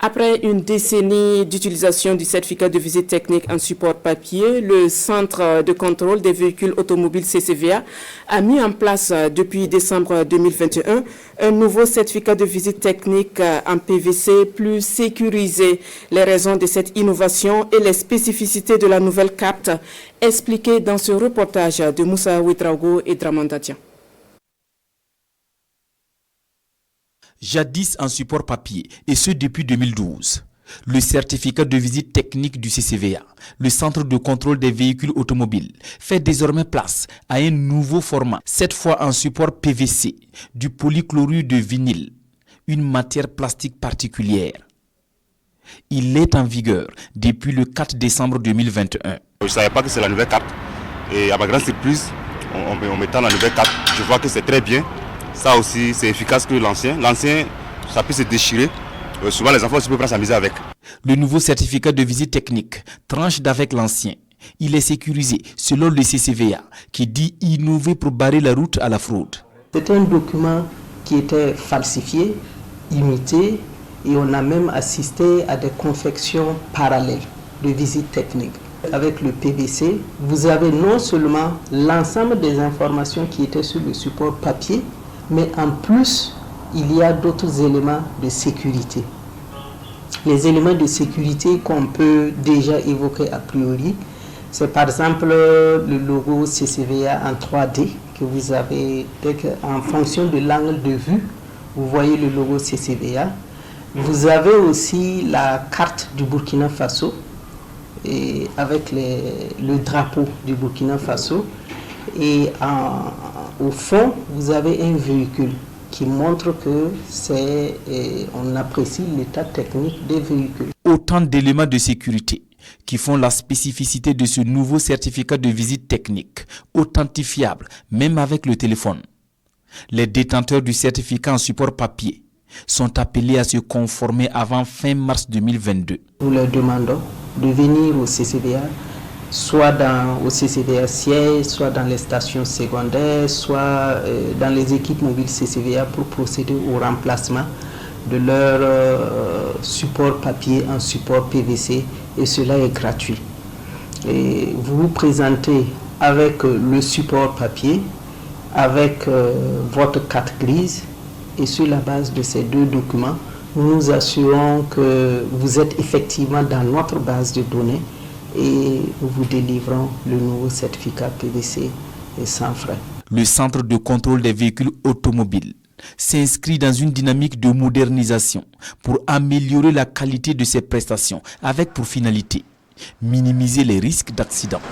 Après une décennie d'utilisation du certificat de visite technique en support papier, le Centre de contrôle des véhicules automobiles CCVA a mis en place depuis décembre 2021 un nouveau certificat de visite technique en PVC plus sécurisé. Les raisons de cette innovation et les spécificités de la nouvelle carte expliquées dans ce reportage de Moussa Ouedraogo et Dramandadian. Jadis en support papier, et ce depuis 2012. Le certificat de visite technique du CCVA, le Centre de contrôle des véhicules automobiles, fait désormais place à un nouveau format, cette fois en support PVC, du polychlorure de vinyle, une matière plastique particulière. Il est en vigueur depuis le 4 décembre 2021. Je ne savais pas que c'est la nouvelle carte, et à ma grande surprise, en mettant la nouvelle carte, je vois que c'est très bien. Ça aussi, c'est efficace que l'ancien. L'ancien, ça peut se déchirer. Souvent, les enfants aussi peuvent s'amuser avec. Le nouveau certificat de visite technique tranche d'avec l'ancien. Il est sécurisé selon le CCVA, qui dit innover pour barrer la route à la fraude. C'était un document qui était falsifié, imité, et on a même assisté à des confections parallèles de visite technique. Avec le PVC, vous avez non seulement l'ensemble des informations qui étaient sur le support papier, mais en plus, il y a d'autres éléments de sécurité. Les éléments de sécurité qu'on peut déjà évoquer a priori, c'est par exemple le logo CCVA en 3D que vous avez, en fonction de l'angle de vue, vous voyez le logo CCVA. Vous avez aussi la carte du Burkina Faso et avec le drapeau du Burkina Faso. Et au fond, vous avez un véhicule qui montre que on apprécie l'état technique des véhicules. Autant d'éléments de sécurité qui font la spécificité de ce nouveau certificat de visite technique, authentifiable même avec le téléphone. Les détenteurs du certificat en support papier sont appelés à se conformer avant fin mars 2022. Nous leur demandons de venir au CCVA, soit au CCVA siège, soit dans les stations secondaires, soit dans les équipes mobiles CCVA pour procéder au remplacement de leur support papier en support PVC, et cela est gratuit. Et vous vous présentez avec le support papier, avec votre carte grise, et sur la base de ces deux documents, nous nous assurons que vous êtes effectivement dans notre base de données et nous vous délivrons le nouveau certificat PVC et sans frais. Le Centre de contrôle des véhicules automobiles s'inscrit dans une dynamique de modernisation pour améliorer la qualité de ses prestations avec pour finalité minimiser les risques d'accidents.